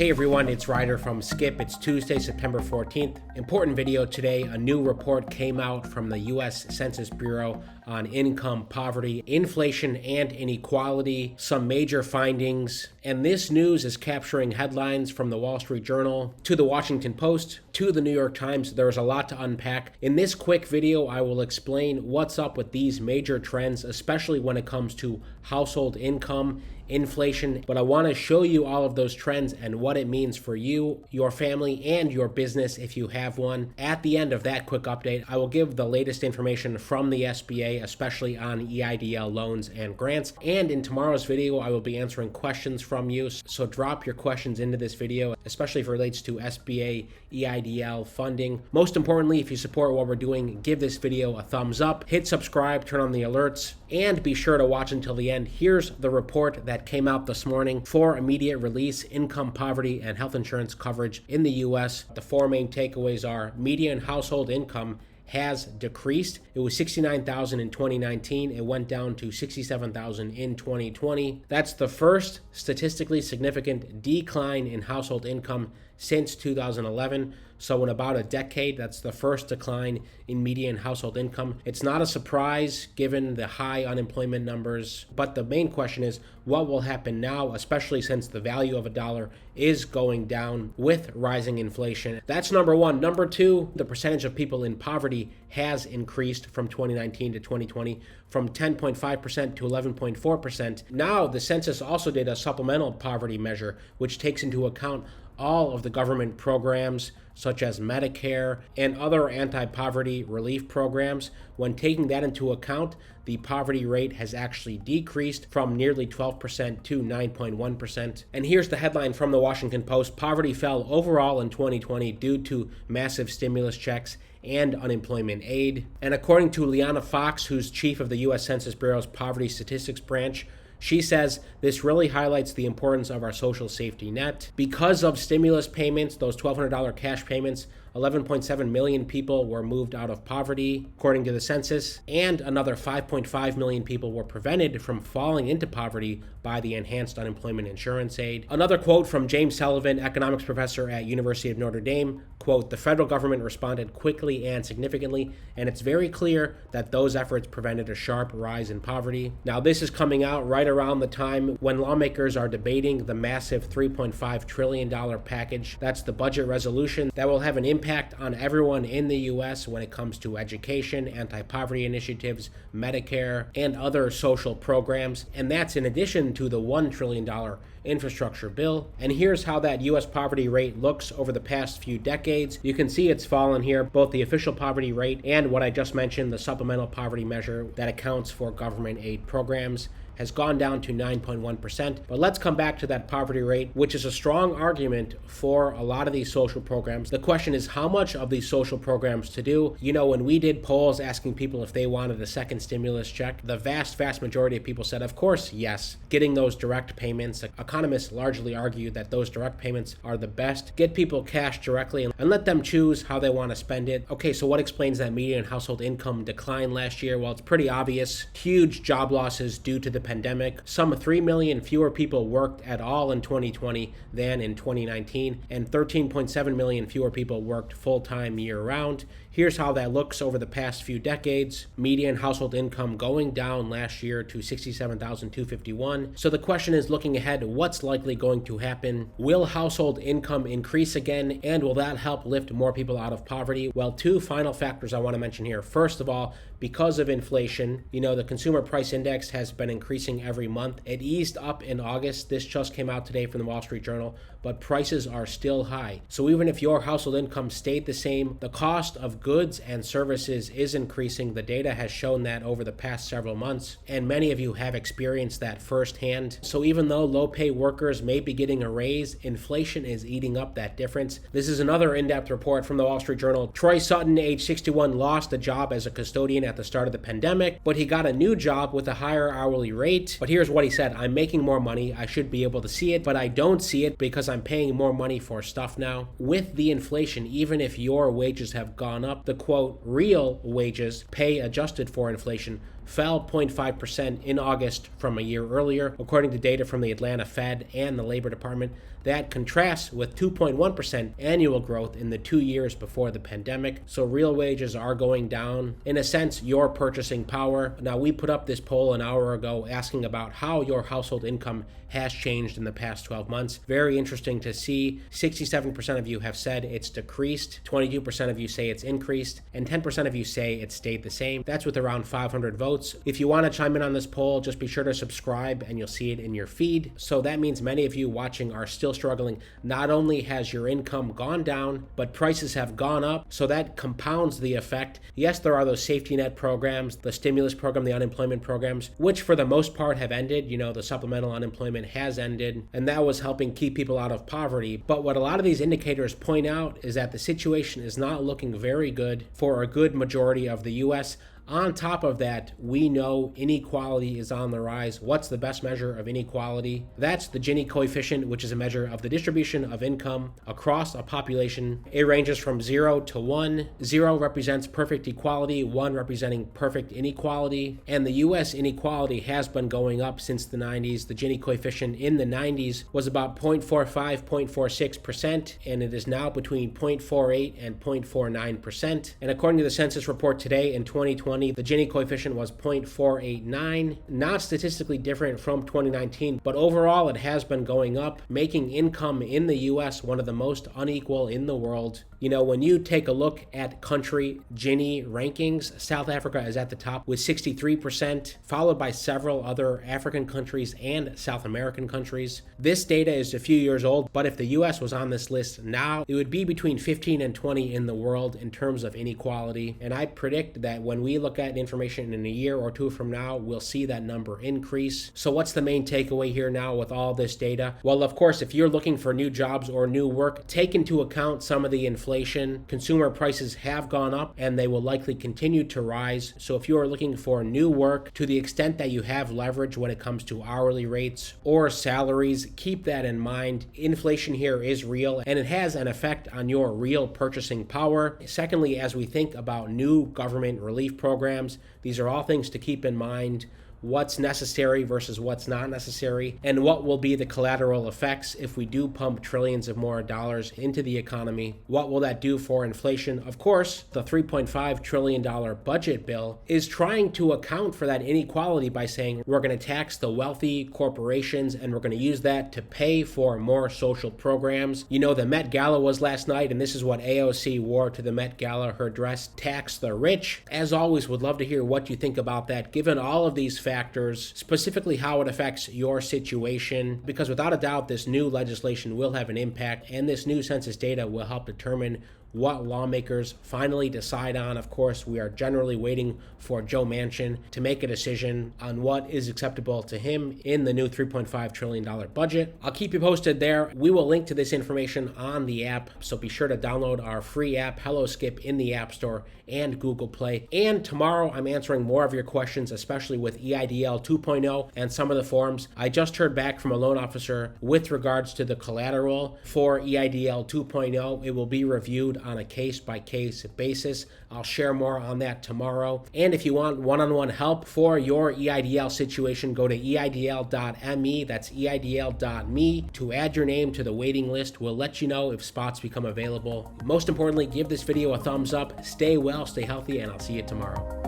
Hey everyone, it's Ryder from Skip. It's Tuesday, September 14th. Important video today. A new report came out from the U.S. Census Bureau on income, poverty, inflation, and inequality. Some major findings. And this news is capturing headlines from the Wall Street Journal to the Washington Post to the New York Times. There's a lot to unpack. In this quick video, I will explain what's up with these major trends, especially when it comes to household income, inflation, but I want to show you all of those trends and what it means for you, your family, and your business if you have one. At the end of that quick update, I will give the latest information from the SBA, especially on EIDL loans and grants. And in tomorrow's video, I will be answering questions from you. So drop your questions into this video, especially if it relates to SBA, EIDL funding. Most importantly, if you support what we're doing, give this video a thumbs up, hit subscribe, turn on the alerts, and be sure to watch until the end. Here's the report that came out this morning for immediate release, income, poverty, and health insurance coverage in the U.S. The four main takeaways are median household income has decreased. It was $69,000 in 2019. It went down to $67,000 in 2020. That's the first statistically significant decline in household income since 2011. So in about a decade, that's the first decline in median household income. It's not a surprise given the high unemployment numbers, but the main question is what will happen now, especially since the value of a dollar is going down with rising inflation. That's number one. Number two, the percentage of people in poverty has increased from 2019 to 2020 from 10.5% to 11.4%. Now, the census also did a supplemental poverty measure, which takes into account all of the government programs such as Medicare and other anti-poverty relief programs. When taking that into account, the poverty rate has actually decreased from nearly 12% to 9.1%. And here's the headline from the Washington Post. Poverty fell overall in 2020 due to massive stimulus checks and unemployment aid. And according to Liana Fox, who's chief of the U.S. Census Bureau's Poverty Statistics Branch, she says this really highlights the importance of our social safety net. Because of stimulus payments, those $1,200 cash payments, 11.7 million people were moved out of poverty, according to the census, and another 5.5 million people were prevented from falling into poverty by the enhanced unemployment insurance aid. Another quote from James Sullivan, economics professor at University of Notre Dame, quote, "The federal government responded quickly and significantly, and it's very clear that those efforts prevented a sharp rise in poverty." Now, this is coming out right around the time when lawmakers are debating the massive $3.5 trillion package. That's the budget resolution that will have an impact on everyone in the U.S. when it comes to education, anti-poverty initiatives, Medicare, and other social programs. And that's in addition to the $1 trillion infrastructure bill. And here's how that U.S. poverty rate looks over the past few decades. You can see it's fallen here, both the official poverty rate and what I just mentioned, the supplemental poverty measure that accounts for government aid programs, has gone down to 9.1%. But let's come back to that poverty rate, which is a strong argument for a lot of these social programs. The question is how much of these social programs to do. You know, when we did polls asking people if they wanted a second stimulus check, the vast majority of people said, of course, yes. Getting those direct payments, economists largely argue that those direct payments are the best. Get people cash directly and let them choose how they want to spend it. Okay, so what explains that median household income decline last year? Well, it's pretty obvious. Huge job losses due to the pandemic. Some 3 million fewer people worked at all in 2020 than in 2019, and 13.7 million fewer people worked full-time year-round. Here's how that looks over the past few decades. Median household income going down last year to $67,251. So the question is, looking ahead, what's likely going to happen? Will household income increase again, and will that help lift more people out of poverty? Well, two final factors I want to mention here. First of all, because of inflation, you know, the consumer price index has been increasing every month. It eased up in August. This just came out today from the Wall Street Journal, but prices are still high. So even if your household income stayed the same, the cost of goods and services is increasing. The data has shown that over the past several months, and many of you have experienced that firsthand. So even though low-pay workers may be getting a raise, inflation is eating up that difference. This is another in-depth report from the Wall Street Journal. Troy Sutton, age 61, lost a job as a custodian at the start of the pandemic, but he got a new job with a higher hourly rate. But here's what he said: "I'm making more money. I should be able to see it, but I don't see it because I'm paying more money for stuff now." With the inflation, even if your wages have gone up, the quote, real wages, pay adjusted for inflation, fell 0.5% in August from a year earlier, according to data from the Atlanta Fed and the Labor Department. That contrasts with 2.1% annual growth in the 2 years before the pandemic. So real wages are going down. In a sense, your purchasing power. Now, we put up this poll an hour ago asking about how your household income has changed in the past 12 months. Very interesting to see. 67% of you have said it's decreased, 22% of you say it's increased, and 10% of you say it stayed the same. That's with around 500 votes. If you want to chime in on this poll, just be sure to subscribe and you'll see it in your feed. So that means many of you watching are still struggling. Not only has your income gone down, but prices have gone up, so that compounds the effect. Yes, there are those safety net programs, the stimulus program, the unemployment programs, which for the most part have ended. The supplemental unemployment has ended, and that was helping keep people out of poverty. But what a lot of these indicators point out is that the situation is not looking very good for a good majority of the U.S. On top of that, we know inequality is on the rise. What's the best measure of inequality? That's the Gini coefficient, which is a measure of the distribution of income across a population. It ranges from 0 to 1. 0 represents perfect equality, 1 representing perfect inequality. And the U.S. inequality has been going up since the 90s. The Gini coefficient in the 90s was about 0.45, 0.46%, and it is now between 0.48 and 0.49%. And according to the census report today in 2020, the Gini coefficient was 0.489, not statistically different from 2019, but overall it has been going up, making income in the U.S. one of the most unequal in the world. When you take a look at country Gini rankings, South Africa is at the top with 63%, followed by several other African countries and South American countries. This data is a few years old, but if the U.S. was on this list now, it would be between 15 and 20 in the world in terms of inequality. And I predict that when we look at information in a year or two from now, we'll see that number increase. So what's the main takeaway here now with all this data? Well, of course, if you're looking for new jobs or new work, take into account some of the inflation. Consumer prices have gone up and they will likely continue to rise. So if you are looking for new work, to the extent that you have leverage when it comes to hourly rates or salaries, keep that in mind. Inflation here is real and it has an effect on your real purchasing power. Secondly, as we think about new government relief programs, these are all things to keep in mind. What's necessary versus what's not necessary, and what will be the collateral effects if we do pump trillions of more dollars into the economy. What will that do for inflation? Of course, the $3.5 trillion budget bill is trying to account for that inequality by saying we're going to tax the wealthy corporations and we're going to use that to pay for more social programs. The Met Gala was last night, and this is what AOC wore to the Met Gala, her dress, tax the rich. As always, would love to hear what you think about that, given all of these factors, specifically how it affects your situation, because without a doubt, this new legislation will have an impact, and this new census data will help determine what lawmakers finally decide on. Of course, we are generally waiting for Joe Manchin to make a decision on what is acceptable to him in the new $3.5 trillion budget. I'll keep you posted there. We will link to this information on the app, so be sure to download our free app, Hello Skip, in the App Store and Google Play. And tomorrow, I'm answering more of your questions, especially with EIDL 2.0 and some of the forms. I just heard back from a loan officer with regards to the collateral for EIDL 2.0. It will be reviewed on a case-by-case basis. I'll share more on that tomorrow. And if you want one-on-one help for your EIDL situation, go to EIDL.me. That's EIDL.me to add your name to the waiting list. We'll let you know if spots become available. Most importantly, give this video a thumbs up. Stay well, stay healthy, and I'll see you tomorrow.